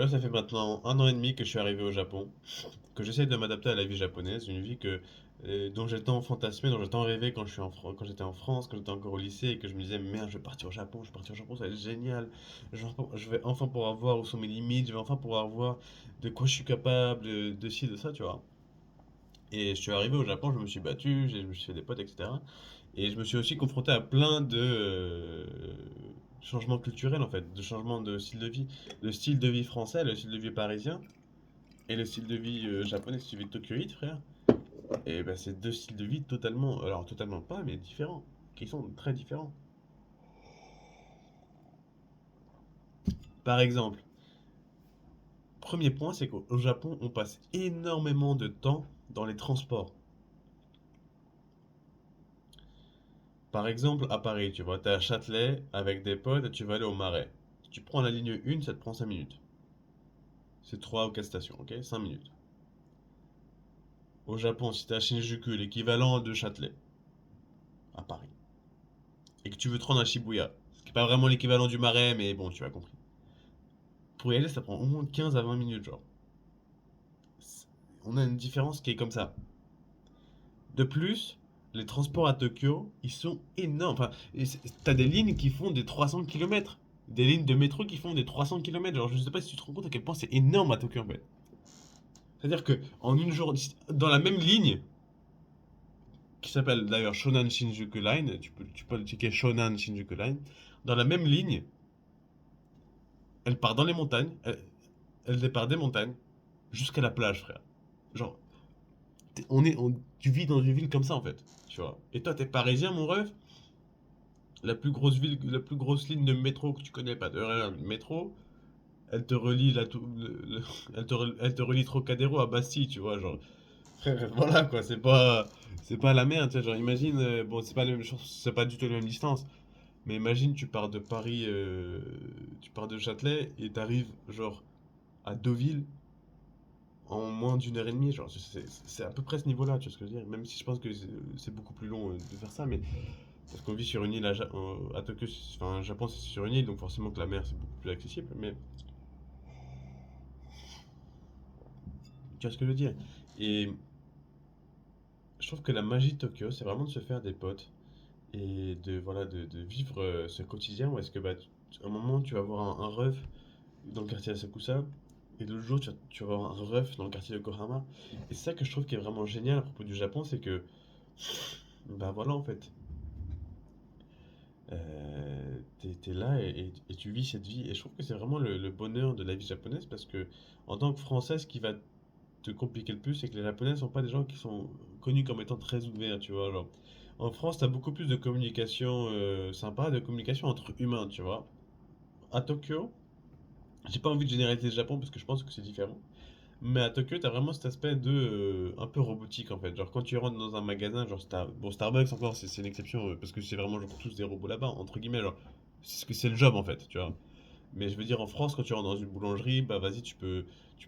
Tu vois, ça fait maintenant 1 an et demi que je suis arrivé au Japon, que j'essaie de m'adapter à la vie japonaise, une vie dont j'ai tant fantasmé, dont j'ai tant rêvé quand j'étais en France, quand j'étais encore au lycée, et que je me disais, merde, je vais partir au Japon, je vais partir au Japon, ça va être génial. Je vais enfin pouvoir voir où sont mes limites, je vais enfin pouvoir voir de quoi je suis capable, de ci, de ça, tu vois. Et je suis arrivé au Japon, je me suis battu, je me suis fait des potes, etc. Et je me suis aussi confronté à plein de changements culturels, en fait, de changements de style de vie. Le style de vie français, le style de vie parisien, et le style de vie japonais, si tu vis de Tokyoïde, frère. Et ben, c'est deux styles de vie totalement, alors totalement pas, mais différents, qui sont très différents. Par exemple, premier point, c'est qu'au Japon, on passe énormément de temps dans les transports. Par exemple, à Paris, tu vois, t'es à Châtelet avec des potes et tu vas aller au Marais. Si tu prends la ligne 1, ça te prend 5 minutes. C'est 3 ou 4 stations, ok? 5 minutes. Au Japon, si t'es à Shinjuku, l'équivalent de Châtelet, à Paris, et que tu veux te rendre à Shibuya, ce qui n'est pas vraiment l'équivalent du Marais, mais bon, tu as compris. Pour y aller, ça prend au moins 15 à 20 minutes, genre. On a une différence qui est comme ça. De plus, les transports à Tokyo, ils sont énormes. Enfin, t'as des lignes qui font des 300 kilomètres. Des lignes de métro qui font des 300 kilomètres. Genre, je sais pas si tu te rends compte à quel point c'est énorme à Tokyo, en fait. C'est-à-dire que en une journée, dans la même ligne, qui s'appelle d'ailleurs Shonan Shinjuku Line, tu peux le checker Shonan Shinjuku Line, dans la même ligne, elle part dans les montagnes, elle départ des montagnes jusqu'à la plage, frère. Genre, tu vis dans une ville comme ça, en fait. Tu vois. Et toi, t'es parisien, mon ref. La plus grosse ligne de métro que tu connais pas, de rien, le métro, elle te relie elle te relie Trocadéro à Bastille, tu vois, genre. Frère, voilà quoi, c'est pas la merde, tu vois, genre imagine, bon, c'est pas la même chose, c'est pas du tout la même distance, mais imagine tu pars de Paris, tu pars de Châtelet et t'arrives genre à Deauville en moins d'1 heure et demie, genre c'est à peu près ce niveau-là, tu vois ce que je veux dire, même si je pense que c'est beaucoup plus long de faire ça, mais parce qu'on vit sur une île à Tokyo, enfin, Japon, c'est sur une île, donc forcément que la mer, c'est beaucoup plus accessible. Mais tu vois ce que je veux dire? Et je trouve que la magie de Tokyo, c'est vraiment de se faire des potes et de vivre ce quotidien où est-ce que, à un moment, tu vas avoir un ref dans le quartier Asakusa, et l'autre jour, tu vas avoir un ref dans le quartier Yokohama. Et c'est ça que je trouve qui est vraiment génial à propos du Japon, c'est que, bah voilà, en fait, t'es là et tu vis cette vie. Et je trouve que c'est vraiment le bonheur de la vie japonaise parce que, en tant que Français, ce qui va te compliquer le plus, c'est que les Japonais ne sont pas des gens qui sont connus comme étant très ouverts, tu vois. Genre, en France, t'as beaucoup plus de communication sympa, de communication entre humains, tu vois. À Tokyo, j'ai pas envie de généraliser le Japon parce que je pense que c'est différent. Mais à Tokyo, t'as vraiment cet aspect de un peu robotique en fait. Genre quand tu rentres dans un magasin, genre bon, Starbucks encore, c'est une exception parce que c'est vraiment genre tous des robots là-bas, entre guillemets, genre c'est ce que c'est le job en fait, tu vois. Mais je veux dire en France, quand tu rentres dans une boulangerie, bah vas-y, tu peux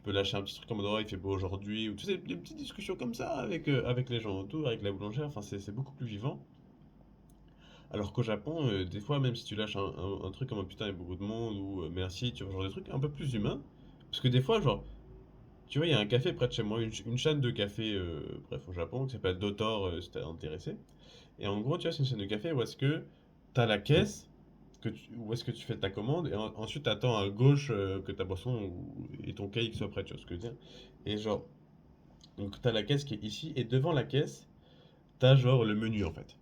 lâcher un petit truc comme oh, il fait beau aujourd'hui, ou tu sais, des petites discussions comme ça avec les gens autour, avec la boulangère, enfin c'est beaucoup plus vivant. Alors qu'au Japon, des fois, même si tu lâches un truc comme putain, il y a beaucoup de monde, ou merci, tu vois, genre des trucs un peu plus humains. Parce que des fois, genre, tu vois, il y a un café près de chez moi, une chaîne de café, bref, au Japon, qui s'appelle Dotor, si t'es intéressé. Et en gros, tu vois, c'est une chaîne de café où est-ce que t'as la caisse, où est-ce que tu fais ta commande, et ensuite t'attends à gauche que ta boisson et ton cake soit prêt, tu vois ce que je veux dire. Et genre, donc t'as la caisse qui est ici, et devant la caisse, t'as genre le menu en fait.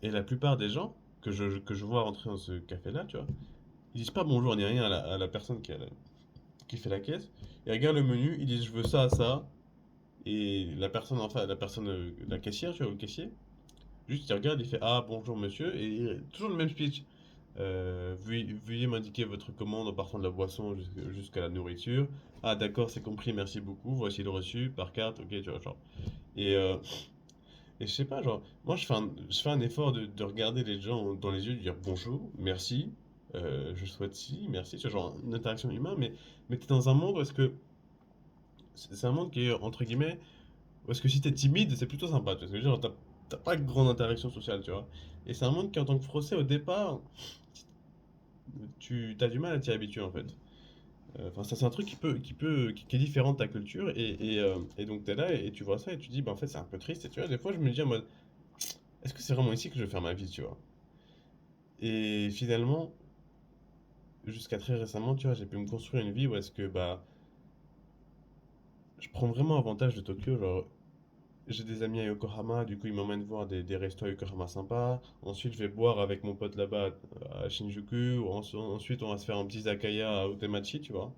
Et la plupart des gens que je vois rentrer dans ce café-là, tu vois, ils disent pas bonjour ni rien à la personne qui fait la caisse. Ils regardent le menu, ils disent je veux ça, ça. Et la personne enfin, la caissière, tu vois, le caissier, juste il regarde, il fait ah bonjour monsieur, et toujours le même speech. Veuillez m'indiquer votre commande en partant de la boisson jusqu'à la nourriture. Ah d'accord, c'est compris, merci beaucoup. Voici le reçu par carte, ok, tu vois, genre. Et, euh, et je sais pas, genre, moi je fais un effort de regarder les gens dans les yeux, de dire bonjour, merci, je souhaite si, merci, tu vois, genre une interaction humaine, mais t'es dans un monde où est-ce que c'est un monde qui est entre guillemets. Parce que si t'es timide, c'est plutôt sympa, tu vois ce que je veux dire, t'as pas de grande interaction sociale, tu vois. Et c'est un monde qui, en tant que Français, au départ, tu as du mal à t'y habituer, en fait. Enfin, ça, c'est un truc qui est différent de ta culture, et donc t'es là et tu vois ça et tu dis, bah en fait, c'est un peu triste. Et tu vois, des fois, je me dis en mode, est-ce que c'est vraiment ici que je veux faire ma vie, tu vois? Et finalement, jusqu'à très récemment, tu vois, j'ai pu me construire une vie où est-ce que, bah, je prends vraiment avantage de Tokyo. Genre, j'ai des amis à Yokohama, du coup, ils m'emmènent voir des restos à Yokohama sympas. Ensuite, je vais boire avec mon pote là-bas à Shinjuku. Ensuite, on va se faire un petit izakaya à Utemachi, tu vois.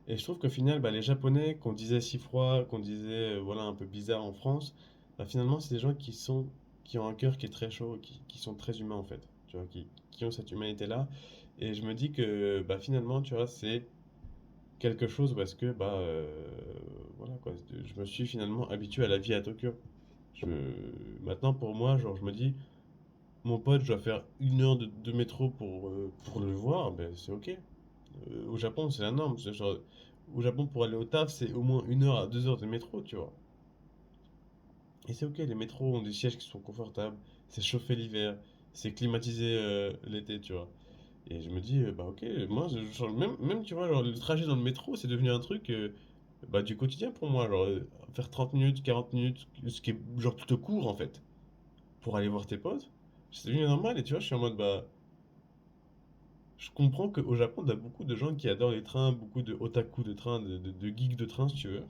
Et je trouve qu'au final, bah, les Japonais, qu'on disait si froid, qu'on disait voilà, un peu bizarre en France, bah, finalement, c'est des gens qui ont un cœur qui est très chaud, qui sont très humains en fait, tu vois, qui ont cette humanité-là. Et je me dis que bah, finalement, tu vois, c'est quelque chose parce que bah, voilà, quoi, je me suis finalement habitué à la vie à Tokyo. Je, Maintenant, pour moi, genre, je me dis, mon pote, je dois faire 1 heure de métro pour le voir, ben, c'est ok. Au Japon, c'est la norme. Genre, au Japon, pour aller au taf, c'est au moins 1 heure à 2 heures de métro, tu vois. Et c'est ok, les métros ont des sièges qui sont confortables, c'est chauffé l'hiver, c'est climatisé l'été, tu vois. Et je me dis, bah ok, moi, genre, même, tu vois, genre, le trajet dans le métro, c'est devenu un truc bah, du quotidien pour moi. Genre, faire 30 minutes, 40 minutes, ce qui est genre plutôt court en fait, pour aller voir tes potes, c'est devenu normal. Et tu vois, je suis en mode, bah, je comprends qu'au Japon, t'as beaucoup de gens qui adorent les trains, beaucoup de otaku de train, de geeks de train, si tu veux.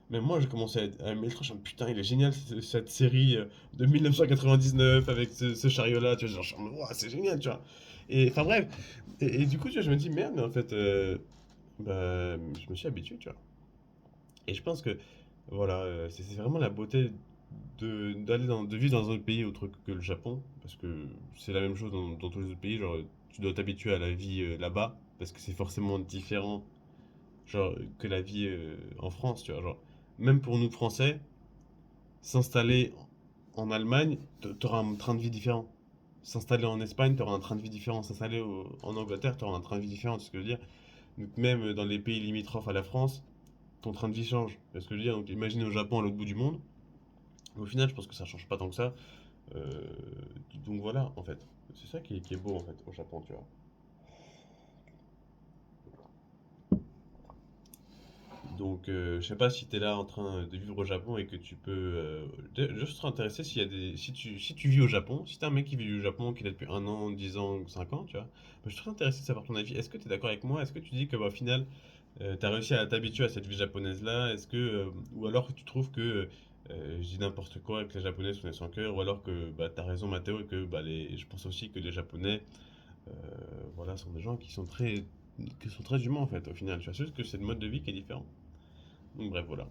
Mais moi, j'ai commencé à aimer le train, je me dis, putain, il est génial cette série de 1999 avec ce chariot-là, tu vois, genre, je suis en mode, ouah, c'est génial, tu vois. Et enfin bref, et du coup, tu vois, je me dis, merde, mais en fait, bah, je me suis habitué, tu vois. Et je pense que, voilà, c'est vraiment la beauté de vivre dans un autre pays autre que le Japon, parce que c'est la même chose dans tous les autres pays, genre, tu dois t'habituer à la vie là-bas, parce que c'est forcément différent, genre, que la vie en France, tu vois, genre, même pour nous Français, s'installer en Allemagne, t'auras un train de vie différent. S'installer en Espagne, t'auras un train de vie différent. S'installer en Angleterre, t'auras un train de vie différent, c'est ce que je veux dire. Donc même dans les pays limitrophes à la France, ton train de vie change. C'est ce que je veux dire. Donc imagine au Japon à l'autre bout du monde. Au final, je pense que ça change pas tant que ça. Euh, donc voilà, en fait. C'est ça qui est beau, en fait, au Japon, tu vois. Donc, je sais pas si tu es là en train de vivre au Japon et que tu peux. Je serais intéressé s'il y a des. Si tu vis au Japon, si t'es un mec qui vit au Japon, qui est là depuis 1 an, 10 ans, 5 ans, tu vois, bah, je serais intéressé de savoir ton avis. Est-ce que tu es d'accord avec moi? Est-ce que tu dis que, bah, au final, tu as réussi à t'habituer à cette vie japonaise-là? Ou alors que tu trouves que je dis n'importe quoi et que les Japonais sont des sans cœur? Ou alors que bah, tu as raison, Mathéo, et que bah, je pense aussi que les Japonais, euh, voilà, sont des gens qui sont très humains en fait, au final. Tu vois, c'est juste que c'est le mode de vie qui est différent. Donc bref, voilà.